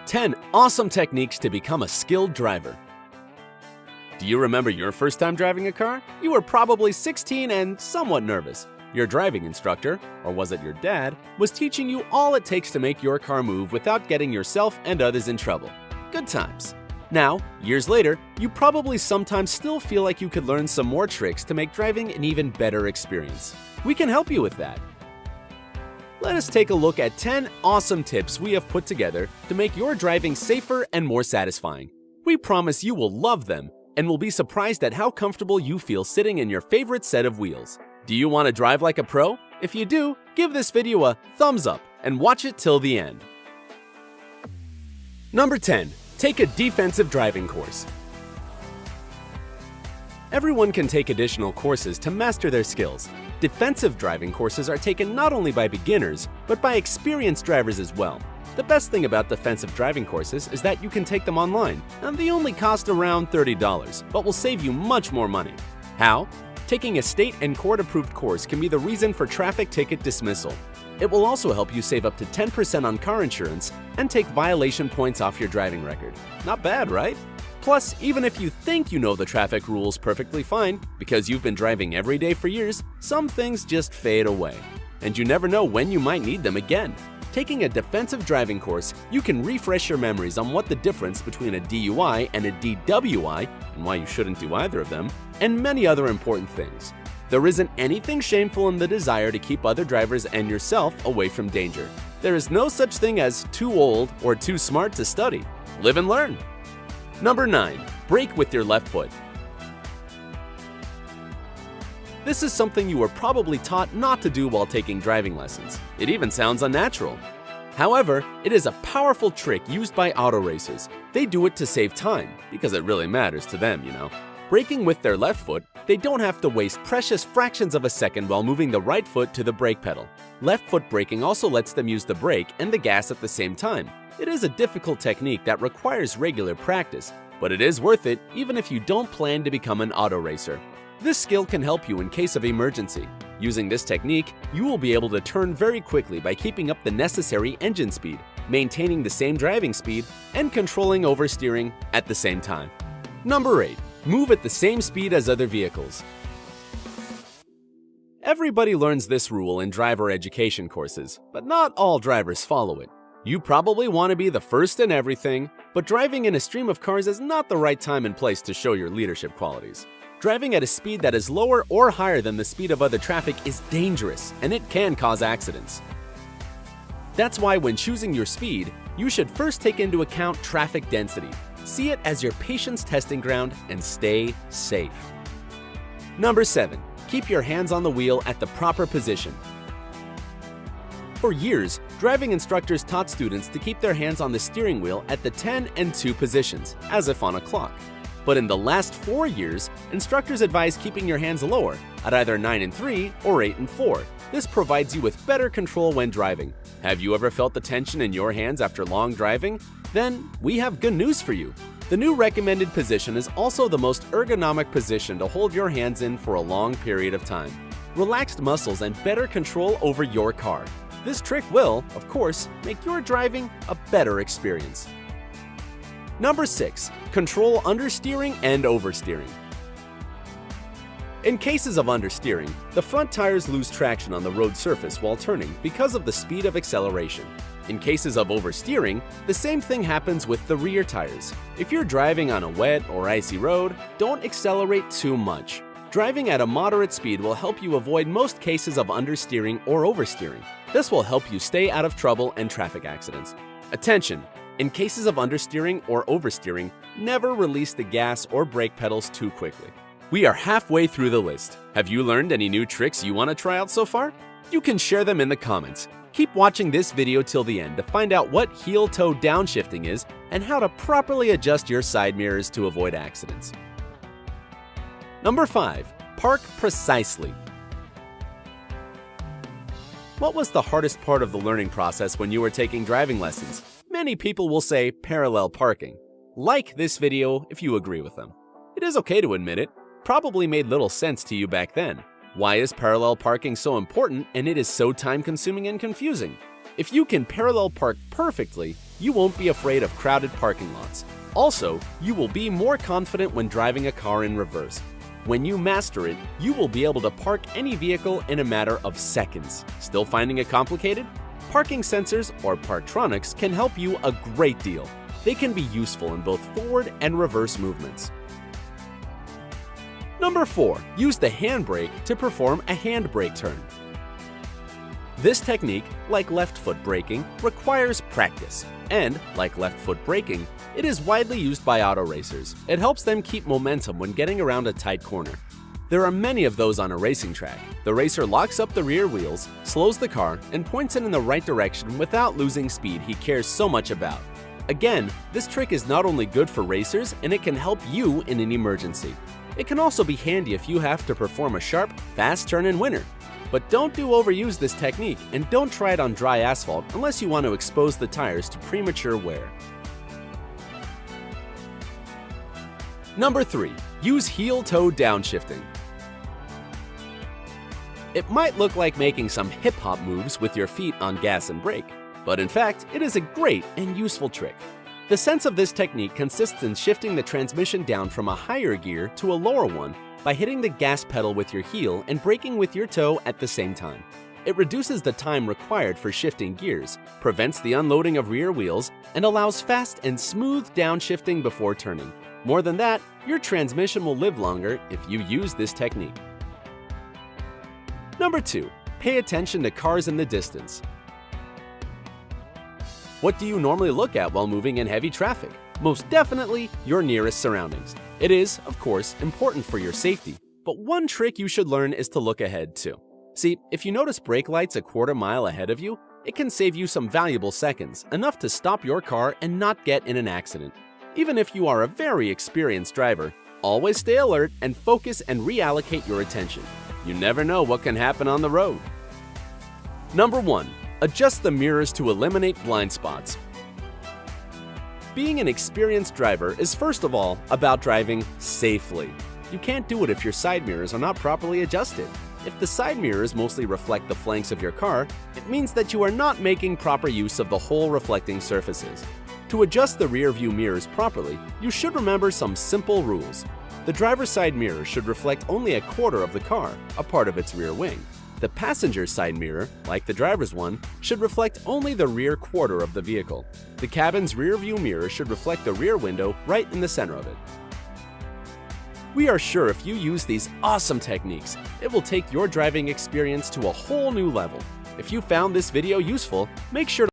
10 awesome techniques to become a skilled driver. Do you remember your first time driving a car? You were probably 16 and somewhat nervous. Your driving instructor, or was it your dad, was teaching you all it takes to make your car move without getting yourself and others in trouble. Good times. Now, years later, you probably sometimes still feel like you could learn some more tricks to make driving an even better experience. We can help you with that. Let us take a look at 10 awesome tips we have put together to make your driving safer and more satisfying. We promise you will love them and will be surprised at how comfortable you feel sitting in your favorite set of wheels. Do you want to drive like a pro? If you do, give this video a thumbs up and watch it till the end. Number 10. Take a defensive driving course. Everyone can take additional courses to master their skills. Defensive driving courses are taken not only by beginners, but by experienced drivers as well. The best thing about defensive driving courses is that you can take them online, and they only cost around $30, but will save you much more money. How? Taking a state and court-approved course can be the reason for traffic ticket dismissal. It will also help you save up to 10% on car insurance and take violation points off your driving record. Not bad, right? Plus, even if you think you know the traffic rules perfectly fine, because you've been driving every day for years, some things just fade away. And you never know when you might need them again. Taking a defensive driving course, you can refresh your memories on what the difference between a DUI and a DWI, and why you shouldn't do either of them, and many other important things. There isn't anything shameful in the desire to keep other drivers and yourself away from danger. There is no such thing as too old or too smart to study. Live and learn. Number 9. Brake with your left foot. This is something you were probably taught not to do while taking driving lessons. It even sounds unnatural. However, it is a powerful trick used by auto racers. They do it to save time, because it really matters to them, you know. Braking with their left foot, they don't have to waste precious fractions of a second while moving the right foot to the brake pedal. Left foot braking also lets them use the brake and the gas at the same time. It is a difficult technique that requires regular practice, but it is worth it even if you don't plan to become an auto racer. This skill can help you in case of emergency. Using this technique, you will be able to turn very quickly by keeping up the necessary engine speed, maintaining the same driving speed, and controlling oversteering at the same time. Number 8. Move at the same speed as other vehicles. Everybody learns this rule in driver education courses, but not all drivers follow it. You probably want to be the first in everything, but driving in a stream of cars is not the right time and place to show your leadership qualities. Driving at a speed that is lower or higher than the speed of other traffic is dangerous, and it can cause accidents. That's why when choosing your speed, you should first take into account traffic density. See it as your patience testing ground and stay safe. Number 7. Keep your hands on the wheel at the proper position. For years, driving instructors taught students to keep their hands on the steering wheel at the 10 and 2 positions, as if on a clock. But in the last 4 years, instructors advise keeping your hands lower, at either 9 and 3 or 8 and 4. This provides you with better control when driving. Have you ever felt the tension in your hands after long driving? Then we have good news for you. The new recommended position is also the most ergonomic position to hold your hands in for a long period of time. Relaxed muscles and better control over your car. This trick will, of course, make your driving a better experience. Number 6. Control understeering and oversteering. In cases of understeering, the front tires lose traction on the road surface while turning because of the speed of acceleration. In cases of oversteering, the same thing happens with the rear tires. If you're driving on a wet or icy road, don't accelerate too much. Driving at a moderate speed will help you avoid most cases of understeering or oversteering. This will help you stay out of trouble and traffic accidents. Attention! In cases of understeering or oversteering, never release the gas or brake pedals too quickly. We are halfway through the list. Have you learned any new tricks you want to try out so far? You can share them in the comments. Keep watching this video till the end to find out what heel-toe downshifting is and how to properly adjust your side mirrors to avoid accidents. Number 5. Park precisely. What was the hardest part of the learning process when you were taking driving lessons? Many people will say parallel parking. Like this video if you agree with them. It is okay to admit it. Probably made little sense to you back then. Why is parallel parking so important and it is so time-consuming and confusing? If you can parallel park perfectly, you won't be afraid of crowded parking lots. Also, you will be more confident when driving a car in reverse. When you master it, you will be able to park any vehicle in a matter of seconds. Still finding it complicated? Parking sensors, or Parktronics, can help you a great deal. They can be useful in both forward and reverse movements. Number 4. Use the handbrake to perform a handbrake turn. This technique, like left foot braking, requires practice. And, like left foot braking, it is widely used by auto racers. It helps them keep momentum when getting around a tight corner. There are many of those on a racing track. The racer locks up the rear wheels, slows the car, and points it in the right direction without losing speed he cares so much about. Again, this trick is not only good for racers, and it can help you in an emergency. It can also be handy if you have to perform a sharp, fast turn in winter. But don't overuse this technique, and don't try it on dry asphalt unless you want to expose the tires to premature wear. Number 3. Use heel-toe downshifting. It might look like making some hip-hop moves with your feet on gas and brake, but in fact, it is a great and useful trick. The sense of this technique consists in shifting the transmission down from a higher gear to a lower one by hitting the gas pedal with your heel and braking with your toe at the same time. It reduces the time required for shifting gears, prevents the unloading of rear wheels, and allows fast and smooth downshifting before turning. More than that, your transmission will live longer if you use this technique. Number 2. Pay attention to cars in the distance. What do you normally look at while moving in heavy traffic? Most definitely, your nearest surroundings. It is, of course, important for your safety, but one trick you should learn is to look ahead too. See, if you notice brake lights a quarter mile ahead of you, it can save you some valuable seconds, enough to stop your car and not get in an accident. Even if you are a very experienced driver, always stay alert and focus and reallocate your attention. You never know what can happen on the road. Number 1. Adjust the mirrors to eliminate blind spots. Being an experienced driver is first of all about driving safely. You can't do it if your side mirrors are not properly adjusted. If the side mirrors mostly reflect the flanks of your car, it means that you are not making proper use of the whole reflecting surfaces. To adjust the rear view mirrors properly, you should remember some simple rules. The driver's side mirror should reflect only a quarter of the car, a part of its rear wing. The passenger side mirror, like the driver's one, should reflect only the rear quarter of the vehicle. The cabin's rear view mirror should reflect the rear window right in the center of it. We are sure if you use these awesome techniques, it will take your driving experience to a whole new level. If you found this video useful, make sure to